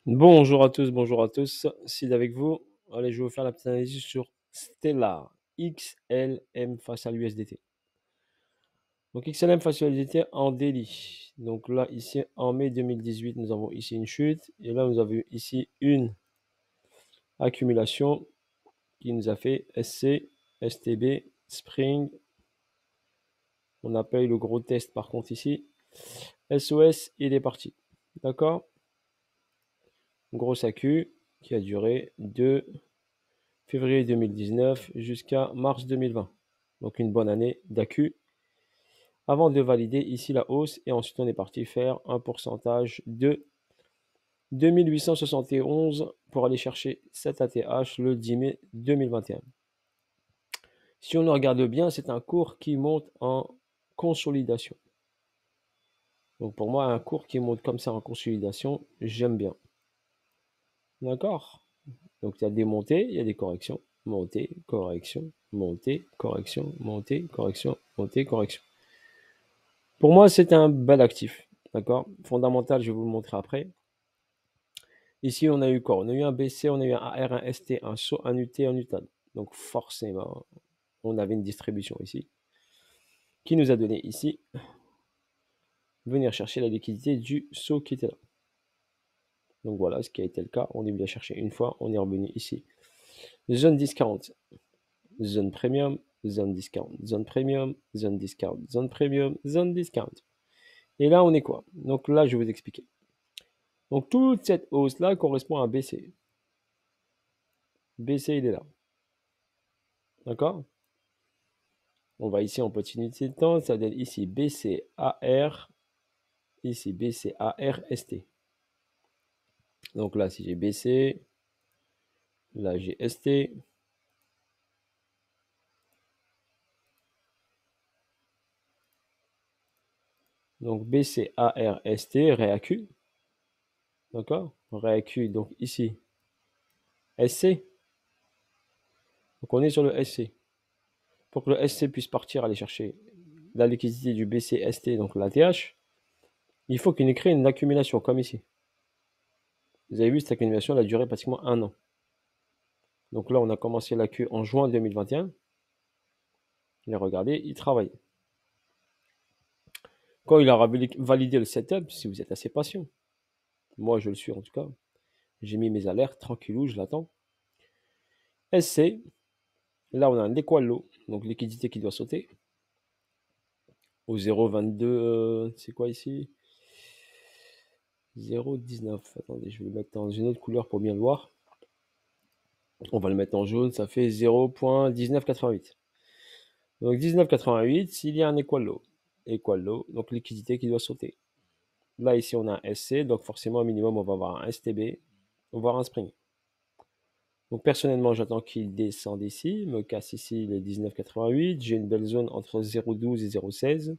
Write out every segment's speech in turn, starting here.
Bonjour à tous, Sid avec vous. Allez, je vais vous faire la petite analyse sur Stellar XLM face à l'USDT. Donc XLM face à l'USDT en daily. Donc là, ici, en mai 2018, nous avons ici une chute. Et là, nous avons ici une accumulation qui nous a fait SC, STB, Spring. On a pas eu le gros test par contre ici. SOS, il est parti. D'accord? Grosse accu qui a duré de février 2019 jusqu'à mars 2020. Donc une bonne année d'accu. Avant de valider ici la hausse et ensuite on est parti faire un pourcentage de 2871 pour aller chercher cet ATH le 10 mai 2021. Si on le regarde bien, c'est un cours qui monte en consolidation. Donc pour moi, un cours qui monte comme ça en consolidation, j'aime bien. D'accord? Donc il y a des montées, il y a des corrections. Montée, correction, montée, correction, montée, correction, montée, correction. Pour moi, c'est un bel actif. D'accord? Fondamental, je vais vous le montrer après. Ici, on a eu quoi? On a eu un BC, on a eu un AR, un ST, un SO, un UT, un UTAD. Donc forcément, on avait une distribution ici qui nous a donné ici venir chercher la liquidité du SO qui était là. Donc voilà ce qui a été le cas. On est venu la chercher une fois, on est revenu ici. Zone discount, zone premium, zone discount, zone premium, zone discount, zone premium, zone discount. Et là, on est quoi? Donc là, je vais vous expliquer. Donc toute cette hausse-là correspond à un BC. BC, il est là. D'accord? On va ici en continuité de temps, ça donne ici BCAR, ici BCAR ST. Donc là, si j'ai BC, là j'ai ST. Donc BCAR ST, réaccu. D'accord? Réaccu, donc ici, SC. Donc on est sur le SC. Pour que le SC puisse partir, aller chercher la liquidité du BCST, donc l'ATH, il faut qu'il crée une accumulation, comme ici. Vous avez vu, cette accumulation, elle a duré pratiquement un an. Donc là, on a commencé l'accu en juin 2021. Et regardez, il travaille. Quand il aura validé le setup, si vous êtes assez patient, moi je le suis en tout cas, j'ai mis mes alertes, tranquillou, je l'attends. SC, là on a un equal low, donc liquidité qui doit sauter. Au 0,22, c'est quoi ici? 0,19. Attendez, je vais le mettre dans une autre couleur pour bien le voir. On va le mettre en jaune, ça fait 0,1988. Donc 19,88, s'il y a un equal low, donc liquidité qui doit sauter. Là, ici, on a un SC, donc forcément, au minimum, on va avoir un STB, on va avoir un spring. Donc personnellement, j'attends qu'il descende ici, me casse ici les 19,88. J'ai une belle zone entre 0,12 et 0,16.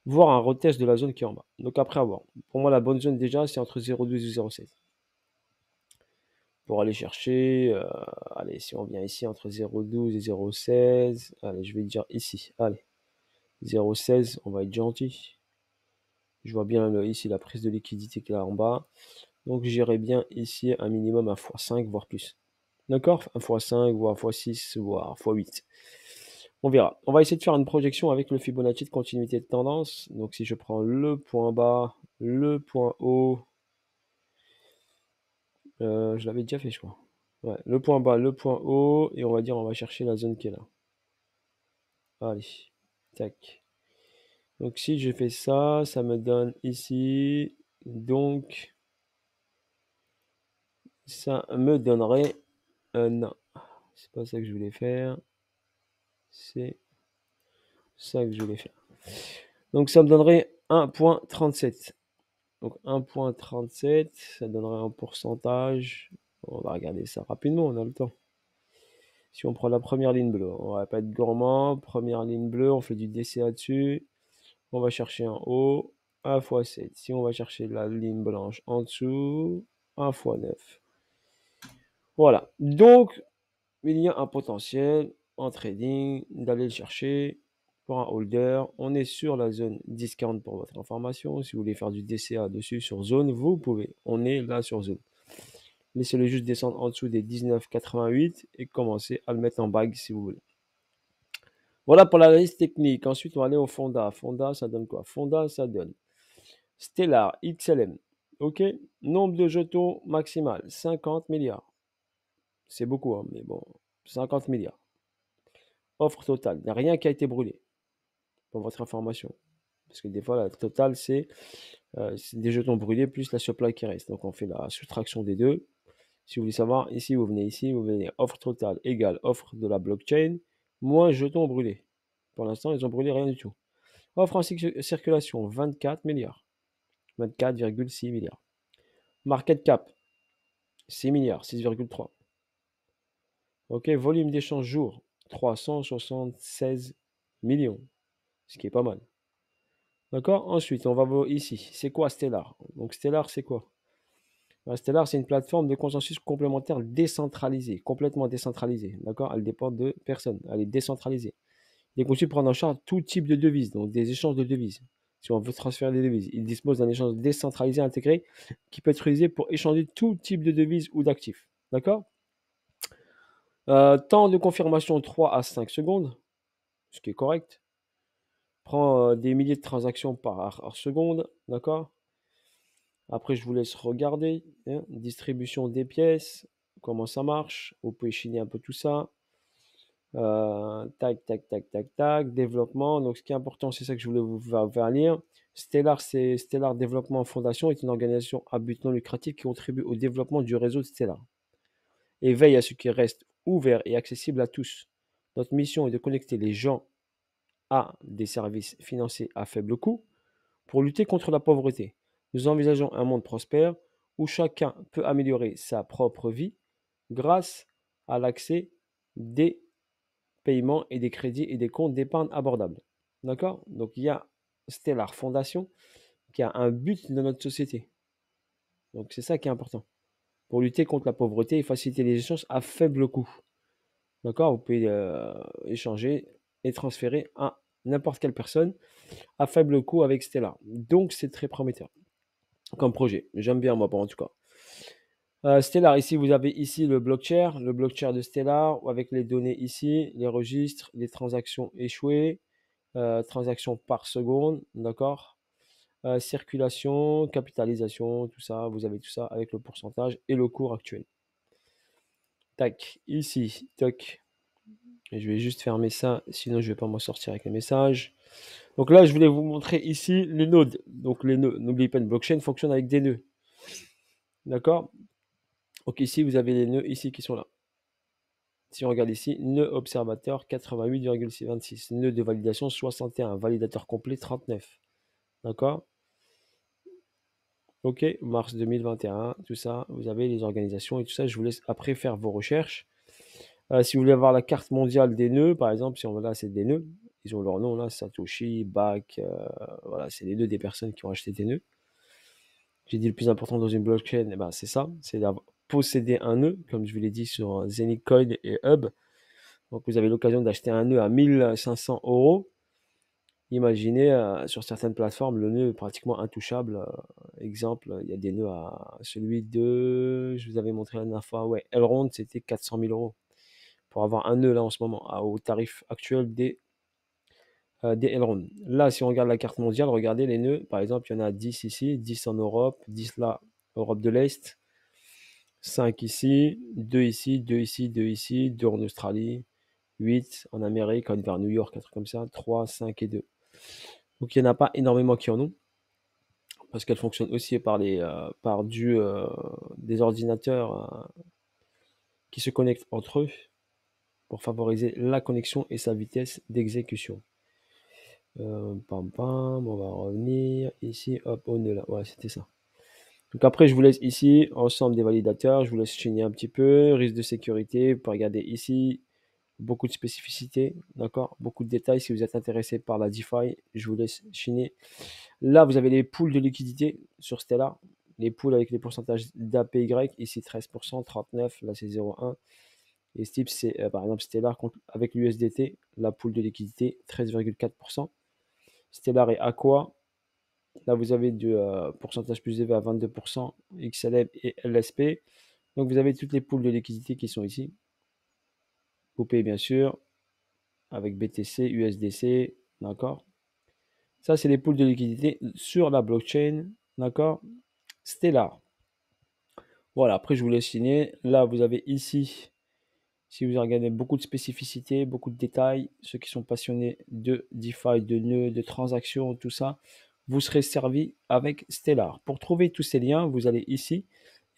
Voir un retest de la zone qui est en bas. Donc après avoir. Pour moi, la bonne zone déjà, c'est entre 0,12 et 0,16. Pour aller chercher, allez, si on vient ici entre 0,12 et 0,16, allez, je vais dire ici, allez, 0,16, on va être gentil. Je vois bien ici la prise de liquidité qui est là en bas. Donc j'irai bien ici un minimum à x5, voire plus. D'accord? Un x5, voire x6, voire x8. On verra. On va essayer de faire une projection avec le Fibonacci de continuité de tendance. Donc si je prends le point bas, le point haut, je l'avais déjà fait, je crois. Ouais, le point bas, le point haut, et on va dire on va chercher la zone qui est là. Allez, tac. Donc si je fais ça, ça me donne ici, donc ça me donnerait, non, c'est pas ça que je voulais faire, c'est ça que je voulais faire. Donc ça me donnerait 1,37. Donc 1,37, ça donnerait un pourcentage. On va regarder ça rapidement, on a le temps. Si on prend la première ligne bleue, on va pas être gourmand. Première ligne bleue, on fait du DCA dessus. On va chercher un haut, 1 x 7. Si on va chercher la ligne blanche en dessous, 1 x 9. Voilà. Donc, il y a un potentiel en trading d'aller le chercher pour un holder. On est sur la zone 10,40 pour votre information. Si vous voulez faire du DCA dessus sur zone, vous pouvez. On est là sur zone. Laissez-le juste descendre en dessous des 19,88 et commencez à le mettre en bague si vous voulez. Voilà pour l'analyse technique. Ensuite, on va aller au Fonda. Fonda, ça donne quoi? Fonda, ça donne Stellar, XLM. OK. Nombre de jetons maximal, 50 milliards. C'est beaucoup, hein, mais bon, 50 milliards. Offre totale. Il n'y a rien qui a été brûlé, pour votre information. Parce que des fois, la totale, c'est des jetons brûlés plus la supply qui reste. Donc, on fait la soustraction des deux. Si vous voulez savoir, ici, vous venez ici, vous venez offre totale égale offre de la blockchain moins jetons brûlés. Pour l'instant, ils ont brûlé rien du tout. Offre en circulation, 24 milliards. 24,6 milliards. Market cap, 6 milliards, 6,3. Ok, volume d'échange jour, 376 millions, ce qui est pas mal. D'accord. Ensuite, on va voir ici. C'est quoi Stellar? Donc, Stellar, c'est quoi? Stellar, c'est une plateforme de consensus complémentaire décentralisée, complètement décentralisée. D'accord. Elle dépend de personne. Elle est décentralisée. Il est conçu pour prendre en charge tout type de devises, donc des échanges de devises. Si on veut transférer des devises, il dispose d'un échange décentralisé intégré qui peut être utilisé pour échanger tout type de devises ou d'actifs. D'accord. Temps de confirmation 3 à 5 secondes, ce qui est correct. Prend des milliers de transactions par seconde, d'accord. Après, je vous laisse regarder. Hein, distribution des pièces, comment ça marche. Vous pouvez chiner un peu tout ça. Tac, tac, tac, tac, tac. Développement. Donc, ce qui est important, c'est ça que je voulais vous faire lire. Stellar, c'est Stellar Développement Fondation, est une organisation à but non lucratif qui contribue au développement du réseau de Stellar et veille à ce qu'il reste ouvert et accessible à tous. Notre mission est de connecter les gens à des services financiers à faible coût pour lutter contre la pauvreté. Nous envisageons un monde prospère où chacun peut améliorer sa propre vie grâce à l'accès des paiements et des crédits et des comptes d'épargne abordables. D'accord. Donc il y a Stellar Fondation qui a un but dans notre société. Donc c'est ça qui est important. Pour lutter contre la pauvreté et faciliter les échanges à faible coût. D'accord. Vous pouvez échanger et transférer à n'importe quelle personne à faible coût avec Stellar. Donc c'est très prometteur comme projet. J'aime bien moi, en tout cas. Stellar, ici vous avez ici le blockchain de Stellar avec les données ici, les registres, les transactions échouées, transactions par seconde, d'accord. Circulation, capitalisation, tout ça, vous avez tout ça avec le pourcentage et le cours actuel. Tac, ici, toc. Et je vais juste fermer ça, sinon je vais pas m'en sortir avec les messages. Donc là, je voulais vous montrer ici les nodes. Donc les nœuds, n'oubliez pas, une blockchain fonctionne avec des nœuds. D'accord. Donc ici, vous avez les nœuds ici qui sont là. Si on regarde ici, nœud observateur 88,26, nœud de validation 61, validateur complet 39. D'accord. Ok, mars 2021, tout ça, vous avez les organisations et tout ça. Je vous laisse après faire vos recherches. Si vous voulez avoir la carte mondiale des nœuds, par exemple, si on va là, c'est des nœuds. Ils ont leur nom là, Satoshi, Bak, voilà, c'est les nœuds des personnes qui ont acheté des nœuds. J'ai dit le plus important dans une blockchain, eh ben, c'est ça, c'est d'avoir posséder un nœud, comme je vous l'ai dit sur Zenith Coin et Hub. Donc vous avez l'occasion d'acheter un nœud à 1500 €. Imaginez, sur certaines plateformes, le nœud est pratiquement intouchable. Exemple, il y a des nœuds à celui de, je vous avais montré la dernière fois, ouais, Elrond, c'était 400 000 €. Pour avoir un nœud là en ce moment, au tarif actuel des Elrond. Là, si on regarde la carte mondiale, regardez les nœuds. Par exemple, il y en a 10 ici, 10 en Europe, 10 là, Europe de l'Est, 5 ici, 2 ici, 2 ici, 2 ici, 2 en Australie, 8 en Amérique, vers New York, un truc comme ça, 3, 5 et 2. Donc il n'y en a pas énormément qui en ont, parce qu'elles fonctionnent aussi par des ordinateurs qui se connectent entre eux pour favoriser la connexion et sa vitesse d'exécution. Pam pam, on va revenir ici, hop, on est là, ouais, c'était ça. Donc après, je vous laisse ici, ensemble des validateurs, je vous laisse chiner un petit peu, risque de sécurité, vous pouvez regarder ici, beaucoup de spécificités, d'accord, beaucoup de détails. Si vous êtes intéressé par la DeFi, je vous laisse chiner. Là, vous avez les pools de liquidité sur Stellar, les pools avec les pourcentages d'APY, ici 13%, 39%, là c'est 0,1%. Et ce type, c'est par exemple Stellar avec l'USDT, la pool de liquidité 13,4%. Stellar et Aqua, là vous avez du pourcentage plus élevé à 22%, XLM et LSP. Donc vous avez toutes les pools de liquidité qui sont ici. Vous payez bien sûr avec BTC, USDC, d'accord. Ça, c'est les pools de liquidité sur la blockchain, d'accord, Stellar. Voilà, après je vous laisse signer. Là, vous avez ici, si vous regardez, beaucoup de spécificités, beaucoup de détails. Ceux qui sont passionnés de DeFi, de nœuds, de transactions, tout ça, vous serez servi avec Stellar. Pour trouver tous ces liens, vous allez ici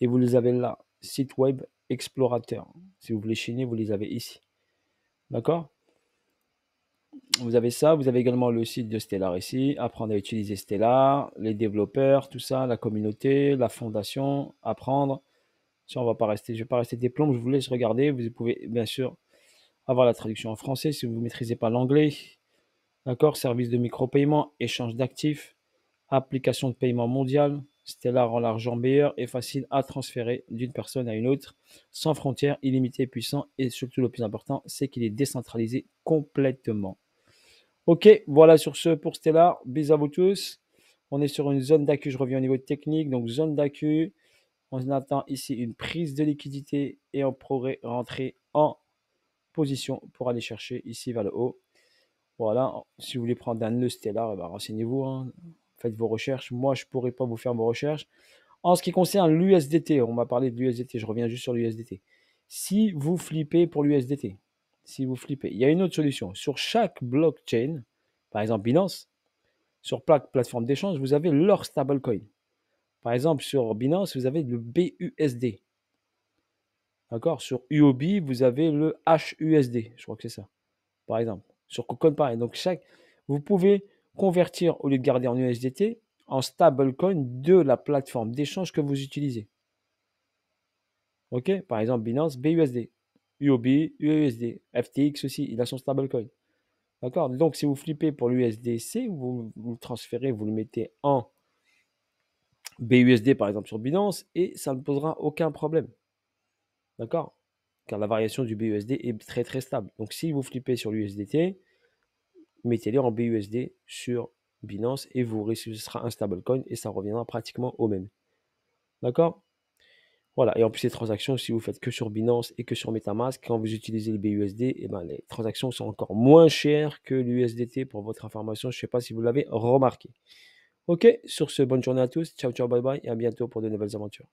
et vous les avez là, site web explorateur. Si vous voulez chiner, vous les avez ici. D'accord? Vous avez ça, vous avez également le site de Stellar ici, apprendre à utiliser Stellar, les développeurs, tout ça, la communauté, la fondation, apprendre. Ça, on va pas rester, je ne vais pas rester des plombs, je vous laisse regarder. Vous pouvez bien sûr avoir la traduction en français si vous ne maîtrisez pas l'anglais. D'accord? Service de micro-paiement, échange d'actifs, application de paiement mondial. Stellar rend l'argent meilleur et facile à transférer d'une personne à une autre, sans frontières, illimité, puissant et surtout le plus important, c'est qu'il est décentralisé complètement. Ok, voilà sur ce pour Stellar. Bisous à vous tous. On est sur une zone d'accu, je reviens au niveau technique. Donc zone d'accu, on attend ici une prise de liquidité et on pourrait rentrer en position pour aller chercher ici vers le haut. Voilà, si vous voulez prendre un nœud Stellar, renseignez-vous, hein. Faites vos recherches. Moi, je ne pourrais pas vous faire vos recherches. En ce qui concerne l'USDT, on m'a parlé de l'USDT, je reviens juste sur l'USDT. Si vous flippez pour l'USDT, si vous flippez, il y a une autre solution. Sur chaque blockchain, par exemple Binance, sur plateforme d'échange, vous avez leur stablecoin. Par exemple, sur Binance, vous avez le BUSD. D'accord? Sur UOB, vous avez le HUSD. Je crois que c'est ça. Par exemple. Sur KuCoin, pareil. Donc, vous pouvez convertir, au lieu de garder en USDT, en stablecoin de la plateforme d'échange que vous utilisez. OK? Par exemple, Binance, BUSD. UOB, USD. FTX aussi, il a son stablecoin. D'accord? Donc, si vous flippez pour l'USDC, vous le transférez, vous le mettez en BUSD, par exemple, sur Binance, et ça ne posera aucun problème. D'accord? Car la variation du BUSD est très très stable. Donc, si vous flippez sur l'USDT, mettez-les en BUSD sur Binance et ce sera un stablecoin et ça reviendra pratiquement au même. D'accord? Voilà. Et en plus, les transactions, si vous faites que sur Binance et que sur MetaMask, quand vous utilisez le BUSD, les transactions sont encore moins chères que l'USDT pour votre information. Je ne sais pas si vous l'avez remarqué. Ok, sur ce, bonne journée à tous. Ciao, ciao, bye bye et à bientôt pour de nouvelles aventures.